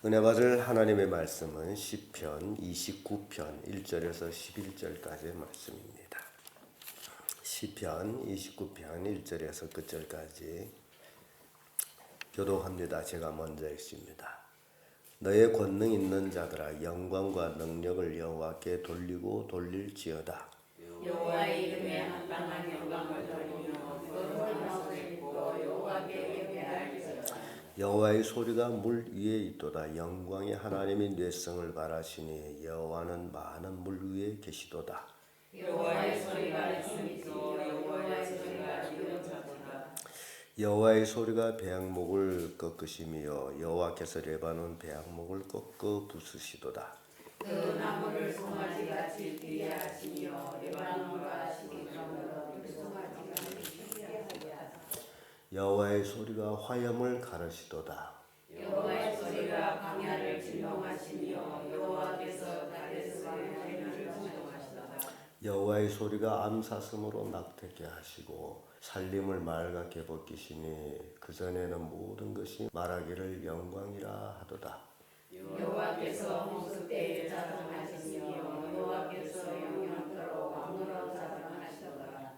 은혜 받을 하나님의 말씀은 시편 29편 1절에서 11절까지의 말씀입니다. 시편 29편 1절에서 끝절까지 교독합니다. 제가 먼저 읽습니다. 너의 권능 있는 자들아 영광과 능력을 여호와께 돌리고 돌릴지어다. 여호와의 이름에 합당한 영광을 돌리며 거룩함을 입고 여호와께 예배할지어다. 여호와의 소리가 물 위에 있도다. 영광의 하나님이 뇌성을 바라시니 여호와는 많은 물 위에 계시도다. 여호와의 소리가 힘이 있고 여호와의 소리가 위엄하도다. 여호와의 소리가 배악목을 꺾으시며 여호와께서 레바논 배악목을 꺾어 부수시도다. 그 나무를 송아지같이 뛰게 하시며 레바논과 시기처럼 그 송아지가 뛰게 하시다. 여호와의 소리가 화염을 가르시도다. 여호와의 소리가 광야를 진동하시며 여호와께서 다데스의 해변을 진동하시도다. 여호와의 소리가 암사슴으로 낙태케 하시고 살림을 맑게 벗기시니 그전에는 모든 것이 말하기를 영광이라 하도다. 여호와께서 홍수 때에 자정하시며 여호와께서 영영토록 왕으로 자정하시도다.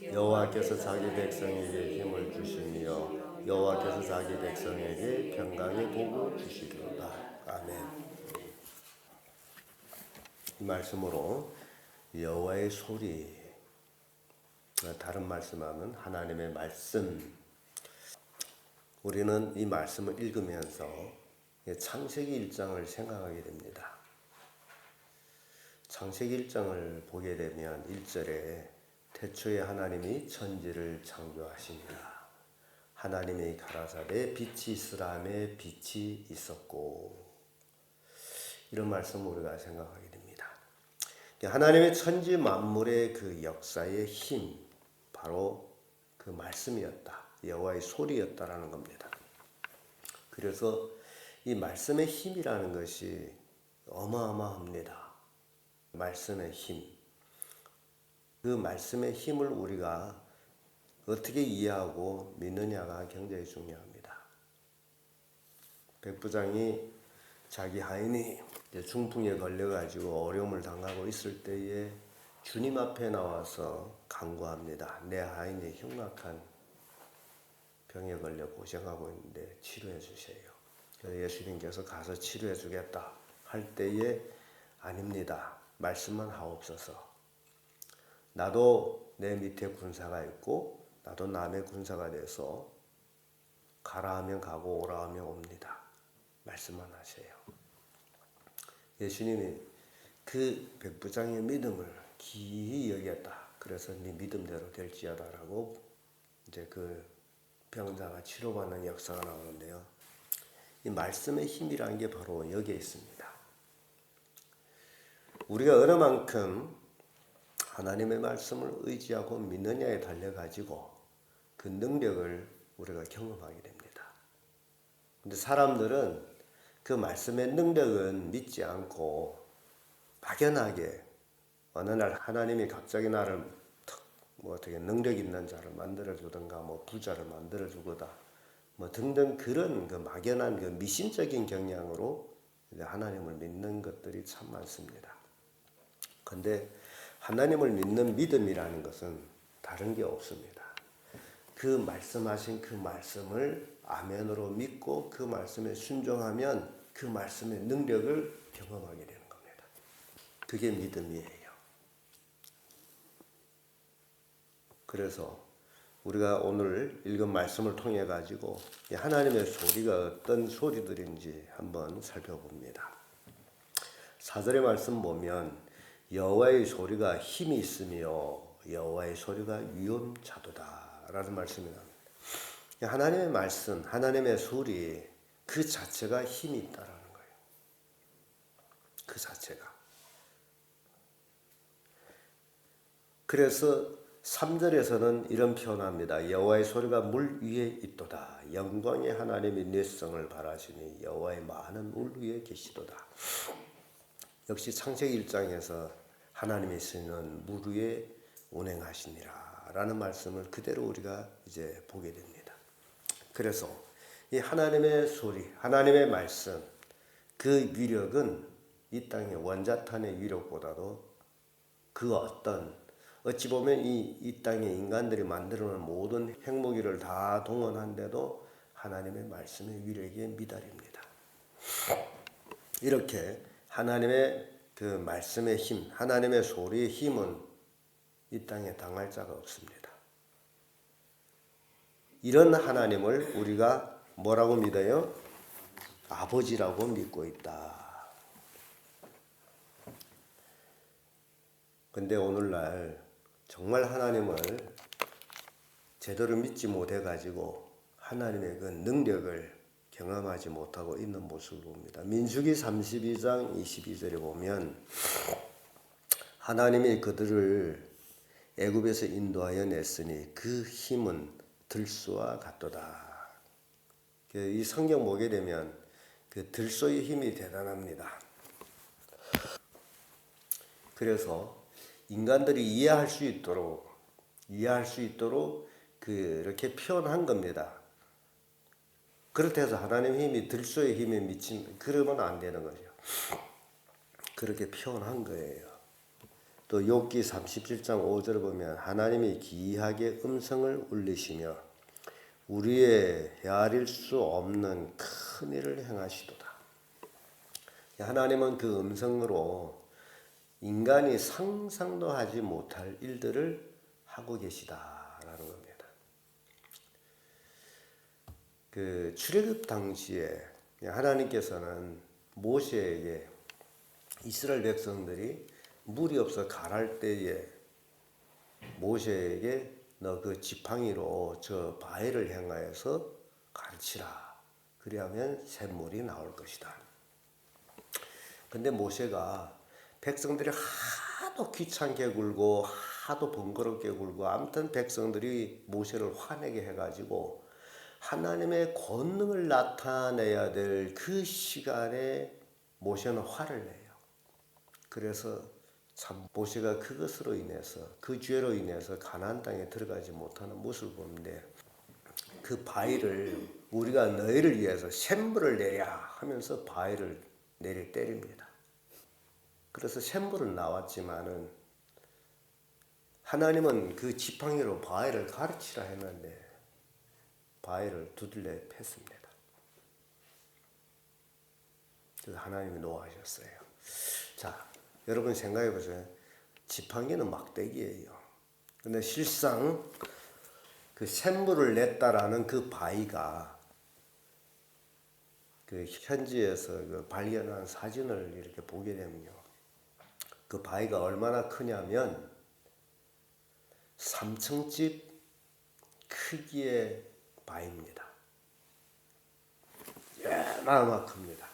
여호와께서 자기 백성에게 힘을 주시며 여호와께서 자기 백성에게 평강의 복을 주시리로다. 아멘. 이 말씀으로 여호와의 소리, 다른 말씀하면 하나님의 말씀, 우리는 이 말씀을 읽으면서 창세기 1장을 생각하게 됩니다. 창세기 1장을 보게 되면 1절에 태초에 하나님이 천지를 창조하시니라. 하나님이 가라사대 빛이 있으라 하매 빛이 있었고, 이런 말씀을 우리가 생각하게 됩니다. 하나님의 천지 만물의 그 역사의 힘, 바로 그 말씀이었다. 여호와의 소리였다라는 겁니다. 그래서 이 말씀의 힘이라는 것이 어마어마합니다. 말씀의 힘. 그 말씀의 힘을 우리가 어떻게 이해하고 믿느냐가 굉장히 중요합니다. 백부장이 자기 하인이 중풍에 걸려가지고 어려움을 당하고 있을 때에 주님 앞에 나와서 간구합니다. 내 하인이 흉악한 병에 걸려 고생하고 있는데 치료해 주세요. 예수님께서 가서 치료해 주겠다 할 때에 아닙니다. 말씀만 하옵소서. 나도 내 밑에 군사가 있고 나도 남의 군사가 돼서 가라 하면 가고 오라 하면 옵니다. 말씀만 하세요. 예수님이 그 백부장의 믿음을 기이 여겼다. 그래서 네 믿음대로 될지어다라고 이제 그 병자가 치료받는 역사가 나오는데요. 이 말씀의 힘이라는 게 바로 여기에 있습니다. 우리가 어느 만큼 하나님의 말씀을 의지하고 믿느냐에 달려가지고 그 능력을 우리가 경험하게 됩니다. 근데 사람들은 그 말씀의 능력은 믿지 않고 막연하게 어느 날 하나님이 갑자기 나를 어떻게 능력 있는 자를 만들어 주든가 부자를 만들어 주거다 등등 그런 그 막연한 그 미신적인 경향으로 이제 하나님을 믿는 것들이 참 많습니다. 근데 하나님을 믿는 믿음이라는 것은 다른 게 없습니다. 그 말씀하신 그 말씀을 아멘으로 믿고 그 말씀에 순종하면 그 말씀의 능력을 경험하게 되는 겁니다. 그게 믿음이에요. 그래서 우리가 오늘 읽은 말씀을 통해 가지고 하나님의 소리가 어떤 소리들인지 한번 살펴봅니다. 4절의 말씀 보면 여호와의 소리가 힘이 있으며 여호와의 소리가 위엄자도다 라는 말씀이 나옵니다. 하나님의 말씀, 하나님의 소리 그 자체가 힘이 있다라는 거예요. 그 자체가. 그래서 3절에서는 이런 표현합니다. 여호와의 소리가 물 위에 있도다. 영광의 하나님이 뇌성을 바라시니 여호와의 많은 물 위에 계시도다. 역시 창세기 1장에서 하나님이 쓰는 물 위에 운행하시니라 라는 말씀을 그대로 우리가 이제 보게 됩니다. 그래서 이 하나님의 소리, 하나님의 말씀, 그 위력은 이 땅의 원자탄의 위력보다도 그 어찌 보면 이 땅의 인간들이 만들어놓은 모든 핵무기를 다 동원한데도 하나님의 말씀의 위력에 미달입니다. 이렇게 하나님의 그 말씀의 힘, 하나님의 소리의 힘은 이 땅에 당할 자가 없습니다. 이런 하나님을 우리가 뭐라고 믿어요? 아버지라고 믿고 있다. 근데 오늘날 정말 하나님을 제대로 믿지 못해가지고 하나님의 그 능력을 경험하지 못하고 있는 모습을 봅니다. 민수기 32장 22절에 보면 하나님이 그들을 애굽에서 인도하여 냈으니 그 힘은 들소와 같도다. 이 성경 보게 되면 그 들소의 힘이 대단합니다. 그래서 인간들이 이해할 수 있도록 그렇게 표현한 겁니다. 그렇다 해서 하나님의 힘이 들소의 힘에 미친 그러면 안 되는 거죠. 그렇게 표현한 거예요. 또 욥기 37장 5절을 보면 하나님이 기이하게 음성을 울리시며 우리의 헤아릴 수 없는 큰 일을 행하시도다. 하나님은 그 음성으로 인간이 상상도 하지 못할 일들을 하고 계시다라는 겁니다. 그 출애굽 당시에 하나님께서는 모세에게 이스라엘 백성들이 물이 없어 가랄 때에 모세에게 너 그 지팡이로 저 바위를 향하여서 가르치라. 그리하면 샘물이 나올 것이다. 근데 모세가 백성들이 하도 귀찮게 굴고 하도 번거롭게 굴고 아무튼 백성들이 모세를 화내게 해가지고 하나님의 권능을 나타내야 될 그 시간에 모세는 화를 내요. 그래서 참 모세가 그것으로 인해서 그 죄로 인해서 가나안 땅에 들어가지 못하는 모습을 보는데 그 바위를 우리가 너희를 위해서 샘물을 내야 하면서 바위를 내리 때립니다. 그래서 샘물은 나왔지만은 하나님은 그 지팡이로 바위를 가르치라 했는데 바위를 두들려 팼습니다. 그래서 하나님이 노하셨어요. 자, 여러분 생각해 보세요. 지팡이는 막대기예요. 근데 실상 그 샘물을 냈다라는 그 바위가 그 현지에서 그 발견한 사진을 이렇게 보게 되면요. 그 바위가 얼마나 크냐면 3층집 크기의 바위입니다. 요만큼입니다.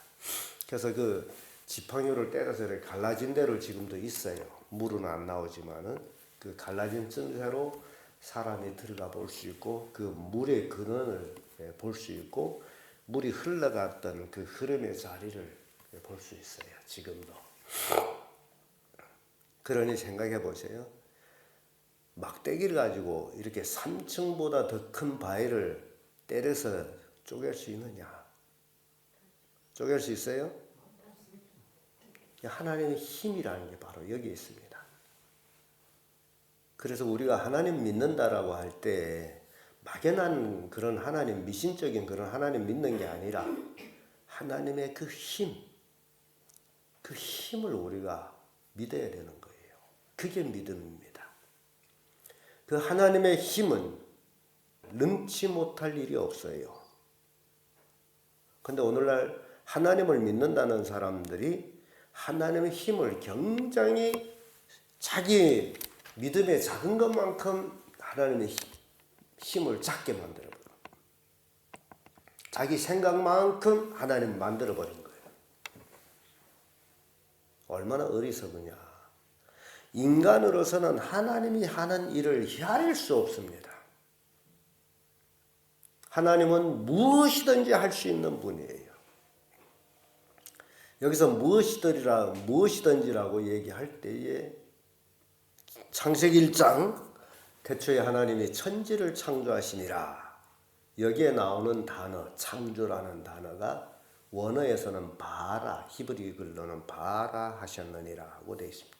그래서 그 지팡이를 때려서 이렇게 갈라진 대로 지금도 있어요. 물은 안 나오지만은 그 갈라진 틈새로 사람이 들어가 볼 수 있고 그 물의 근원을 볼 수 있고 물이 흘러갔던 그 흐름의 자리를 볼 수 있어요. 지금도. 그러니 생각해 보세요. 막대기를 가지고 이렇게 3층보다 더 큰 바위를 때려서 쪼갤 수 있느냐? 쪼갤 수 있어요? 하나님의 힘이라는 게 바로 여기 있습니다. 그래서 우리가 하나님 믿는다라고 할 때 막연한 그런 하나님, 미신적인 그런 하나님 믿는 게 아니라 하나님의 그 힘을 우리가 믿어야 되는 거예요. 그게 믿음입니다. 그 하나님의 힘은 능치 못할 일이 없어요. 근데 오늘날 하나님을 믿는다는 사람들이 하나님의 힘을 굉장히 자기 믿음의 작은 것만큼 하나님의 힘을 작게 만들어버려요. 자기 생각만큼 하나님을 만들어버린 거예요. 얼마나 어리석으냐. 인간으로서는 하나님이 하는 일을 헤아릴 수 없습니다. 하나님은 무엇이든지 할 수 있는 분이에요. 여기서 무엇이든지라고 얘기할 때에 창세기 1장 태초에 하나님이 천지를 창조하시니라. 여기에 나오는 단어, 창조라는 단어가 원어에서는 바라, 히브리 글로는 바라 하셨느니라 하고 되어 있습니다.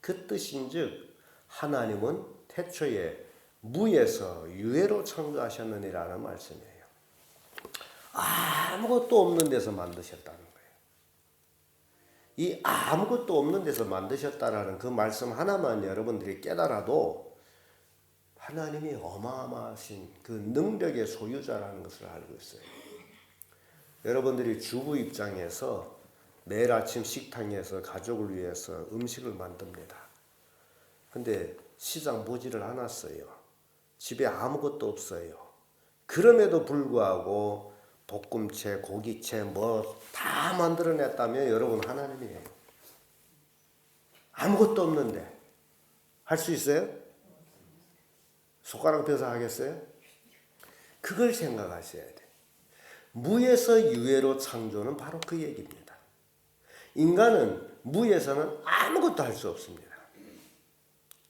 그 뜻인즉 하나님은 태초에 무에서 유에로 창조하셨느니라는 말씀이에요. 아무것도 없는 데서 만드셨다는 거예요. 이 아무것도 없는 데서 만드셨다라는 그 말씀 하나만 여러분들이 깨달아도 하나님이 어마어마하신 그 능력의 소유자라는 것을 알고 있어요. 여러분들이 주부 입장에서 매일 아침 식탁에서 가족을 위해서 음식을 만듭니다. 근데 시장 보지를 않았어요. 집에 아무것도 없어요. 그럼에도 불구하고 볶음채, 고기채 뭐 다 만들어냈다면 여러분 하나님이에요. 아무것도 없는데 할 수 있어요? 손가락 펴서 하겠어요? 그걸 생각하셔야 돼. 무에서 유에로 창조는 바로 그 얘기입니다. 인간은 무에서는 아무것도 할 수 없습니다.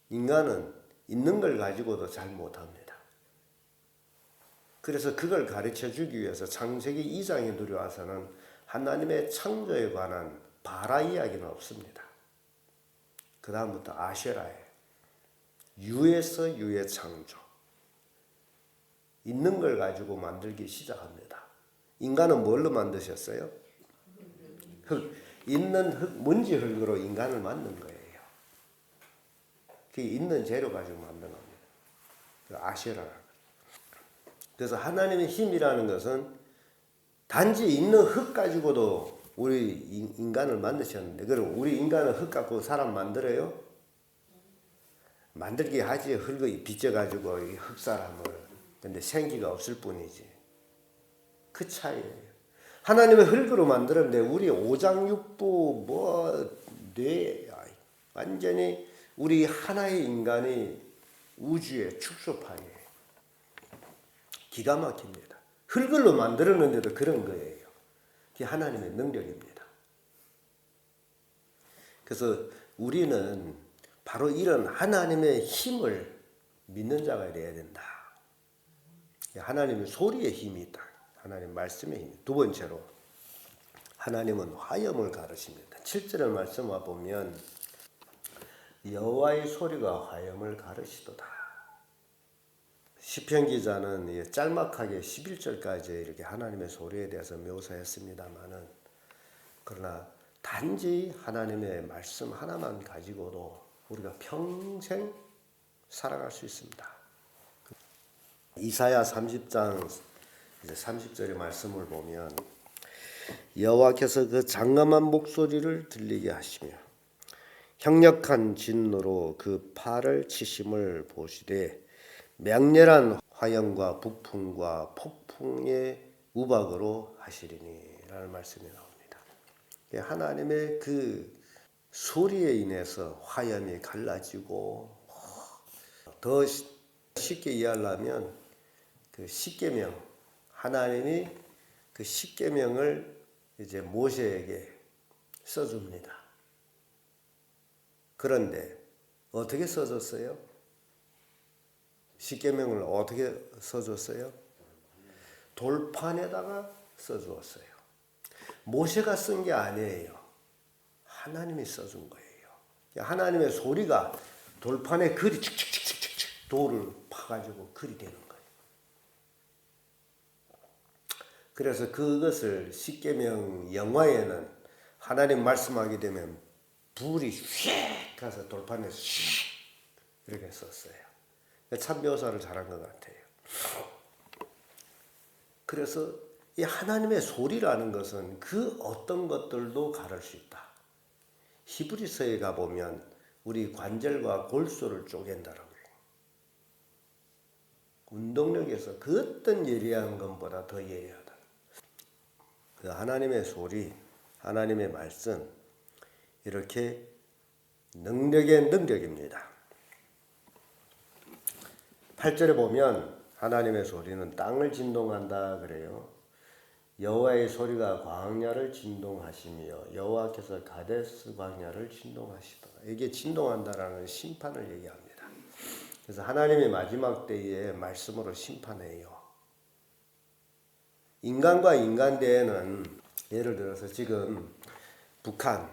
인간은 있는 걸 가지고도 잘 못합니다. 그래서 그걸 가르쳐 주기 위해서 창세기 2장에 들어와서는 하나님의 창조에 관한 바라 이야기는 없습니다. 그 다음부터 아쉐라예요. 유에서 유의 창조. 있는 걸 가지고 만들기 시작합니다. 인간은 뭘로 만드셨어요? 흙. 있는 흙, 먼지 흙으로 인간을 만든 거예요. 그 있는 재료 가지고 만든 겁니다. 그 아쉐라. 그래서 하나님의 힘이라는 것은 단지 있는 흙 가지고도 우리 인간을 만드셨는데, 그럼 우리 인간은 흙 갖고 사람 만들어요? 만들기 하지. 흙을 빚져가지고 흙사람을. 근데 생기가 없을 뿐이지. 그 차이예요. 하나님의 흙으로 만들었는데 우리 오장육부 뇌 완전히 우리 하나의 인간이 우주의 축소판이에요. 기가 막힙니다. 흙으로 만들었는데도 그런 거예요. 그게 하나님의 능력입니다. 그래서 우리는 바로 이런 하나님의 힘을 믿는 자가 되어야 된다. 하나님의 소리의 힘이 있다. 하나님 말씀의 힘. 두 번째로 하나님은 화염을 가르십니다. 7절의 말씀 와 보면 여호와의 소리가 화염을 가르시도다. 시편 기자는 짤막하게 11절까지 이렇게 하나님의 소리에 대해서 묘사했습니다만은, 그러나 단지 하나님의 말씀 하나만 가지고도 우리가 평생 살아갈 수 있습니다. 이사야 30장 30절의 말씀을 보면 여호와께서 그 장엄한 목소리를 들리게 하시며 형력한 진노로 그 팔을 치심을 보시되 맹렬한 화염과 북풍과 폭풍의 우박으로 하시리니 라는 말씀이 나옵니다. 하나님의 그 소리에 인해서 화염이 갈라지고, 더 쉽게 이해하려면 그 십계명, 하나님이 그 십계명을 이제 모세에게 써줍니다. 그런데 어떻게 써줬어요? 십계명을 어떻게 써줬어요? 돌판에다가 써주었어요. 모세가 쓴 게 아니에요. 하나님이 써준 거예요. 하나님의 소리가 돌판에 글이 칙칙칙칙칙 돌을 파가지고 글이 되는 거예요. 그래서 그것을 십계명 영화에는 하나님 말씀하게 되면 불이 휙 가서 돌판에 휙 이렇게 썼어요. 참 묘사를 잘한 것 같아요. 그래서 이 하나님의 소리라는 것은 그 어떤 것들도 가를 수 있다. 히브리서에 가보면 우리 관절과 골수를 쪼갠다라고 해요. 운동력에서 그 어떤 예리한 것보다 더 예리하다. 그 하나님의 소리, 하나님의 말씀, 이렇게 능력의 능력입니다. 8절에 보면 하나님의 소리는 땅을 진동한다 그래요. 여호와의 소리가 광야를 진동하시며 여호와께서 가데스 광야를 진동하시더라. 이게 진동한다라는 심판을 얘기합니다. 그래서 하나님의 마지막 때에 말씀으로 심판해요. 인간과 인간 대에는 예를 들어서 지금 북한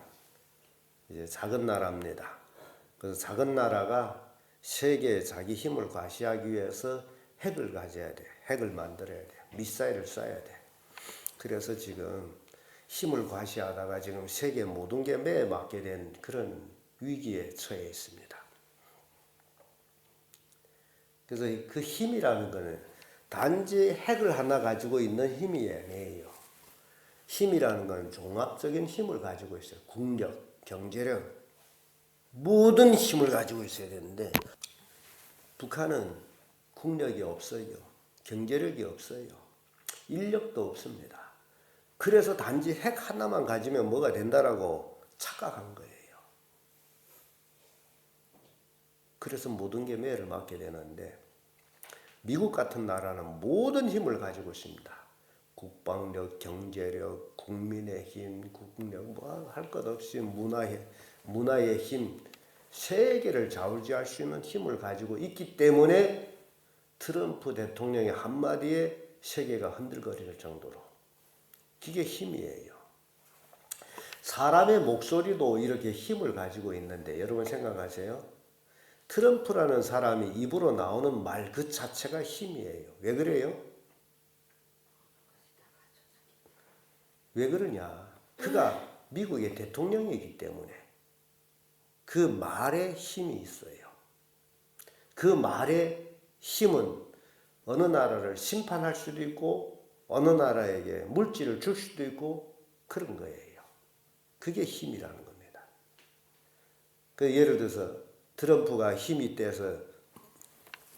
이제 작은 나라입니다. 그래서 작은 나라가 세계에 자기 힘을 과시하기 위해서 핵을 가져야 돼. 핵을 만들어야 돼. 미사일을 쏴야 돼. 그래서 지금 힘을 과시하다가 지금 세계 모든 게 매에 맞게 된 그런 위기에 처해 있습니다. 그래서 그 힘이라는 거는 단지 핵을 하나 가지고 있는 힘이 아니에요. 힘이라는 건 종합적인 힘을 가지고 있어요. 국력, 경제력, 모든 힘을 가지고 있어야 되는데 북한은 국력이 없어요. 경제력이 없어요. 인력도 없습니다. 그래서 단지 핵 하나만 가지면 뭐가 된다라고 착각한 거예요. 그래서 모든 게 매를 맞게 되는데 미국 같은 나라는 모든 힘을 가지고 있습니다. 국방력, 경제력, 국민의 힘, 국력, 뭐 할 것 없이 문화의 힘, 세계를 좌우지할 수 있는 힘을 가지고 있기 때문에 트럼프 대통령의 한마디에 세계가 흔들거릴 정도로 그게 힘이에요. 사람의 목소리도 이렇게 힘을 가지고 있는데 여러분 생각하세요? 트럼프라는 사람이 입으로 나오는 말 그 자체가 힘이에요. 왜 그래요? 왜 그러냐? 그가 미국의 대통령이기 때문에 그 말에 힘이 있어요. 그 말의 힘은 어느 나라를 심판할 수도 있고 어느 나라에게 물질을 줄 수도 있고 그런 거예요. 그게 힘이라는 겁니다. 그 예를 들어서 트럼프가 힘이 떼서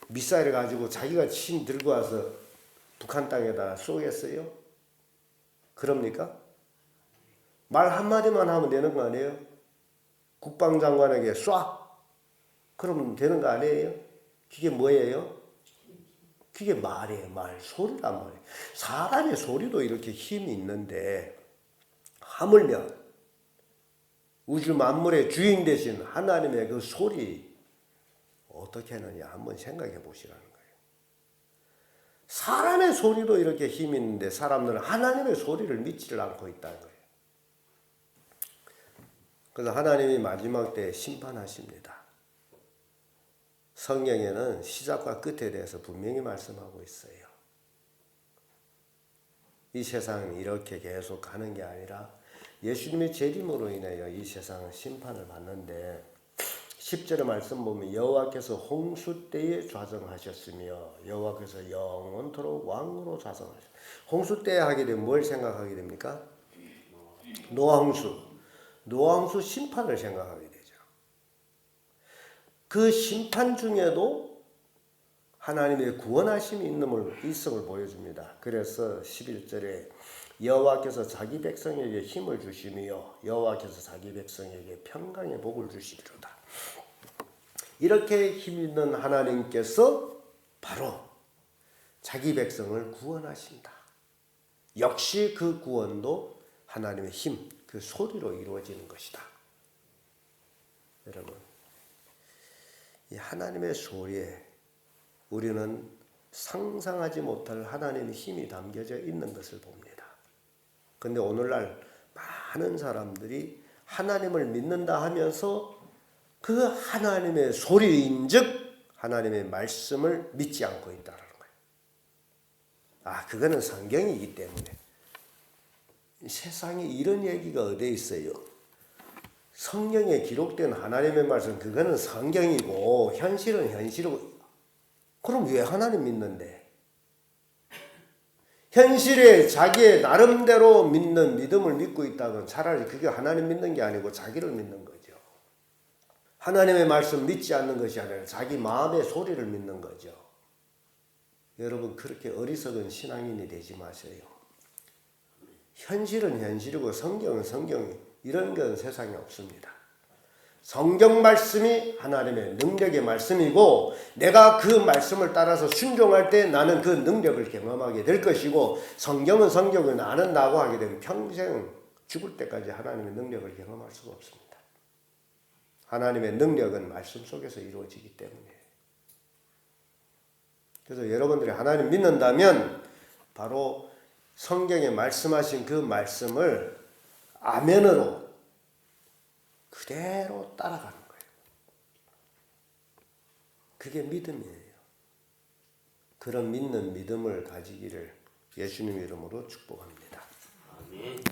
미사일을 가지고 자기가 친 들고 와서 북한 땅에다 쏘겠어요? 그럽니까? 말 한마디만 하면 되는 거 아니에요? 국방장관에게 쏴! 그러면 되는 거 아니에요? 그게 뭐예요? 그게 말이에요. 말, 소리란 말이에요. 사람의 소리도 이렇게 힘이 있는데 하물며 우주 만물의 주인 되신 하나님의 그 소리 어떻게 하느냐 한번 생각해 보시라는 거예요. 사람의 소리도 이렇게 힘이 있는데 사람들은 하나님의 소리를 믿지를 않고 있다는 거예요. 그래서 하나님이 마지막 때에 심판하십니다. 성경에는 시작과 끝에 대해서 분명히 말씀하고 있어요. 이 세상은 이렇게 계속 가는 게 아니라 예수님의 재림으로 인하여 이 세상은 심판을 받는데 10절의 말씀 보면 여호와께서 홍수 때에 좌정하셨으며 여호와께서 영원토록 왕으로 좌정하셨습니다. 홍수 때에 하게 되면 뭘 생각하게 됩니까? 노아홍수 심판을 생각하게 되죠. 그 심판 중에도 하나님의 구원하심이 있음을 보여줍니다. 그래서 11절에 여호와께서 자기 백성에게 힘을 주시며 여호와께서 자기 백성에게 평강의 복을 주시리로다. 이렇게 힘 있는 하나님께서 바로 자기 백성을 구원하신다. 역시 그 구원도 하나님의 힘, 그 소리로 이루어지는 것이다. 여러분, 이 하나님의 소리에 우리는 상상하지 못할 하나님의 힘이 담겨져 있는 것을 봅니다. 그런데 오늘날 많은 사람들이 하나님을 믿는다 하면서 그 하나님의 소리인즉 하나님의 말씀을 믿지 않고 있다는 거예요. 그거는 성경이기 때문에. 세상에 이런 얘기가 어디에 있어요? 성경에 기록된 하나님의 말씀 그거는 성경이고 현실은 현실이고 그럼 왜 하나님 믿는데? 현실에 자기의 나름대로 믿는 믿음을 믿고 있다면 차라리 그게 하나님 믿는 게 아니고 자기를 믿는 거죠. 하나님의 말씀 믿지 않는 것이 아니라 자기 마음의 소리를 믿는 거죠. 여러분 그렇게 어리석은 신앙인이 되지 마세요. 현실은 현실이고 성경은 성경 이런 건 세상에 없습니다. 성경 말씀이 하나님의 능력의 말씀이고 내가 그 말씀을 따라서 순종할 때 나는 그 능력을 경험하게 될 것이고 성경은 성경을 나는다고 하게 되면 평생 죽을 때까지 하나님의 능력을 경험할 수가 없습니다. 하나님의 능력은 말씀 속에서 이루어지기 때문에 그래서 여러분들이 하나님 믿는다면 바로 성경에 말씀하신 그 말씀을 아멘으로 그대로 따라가는 거예요. 그게 믿음이에요. 그런 믿는 믿음을 가지기를 예수님 이름으로 축복합니다. 아멘.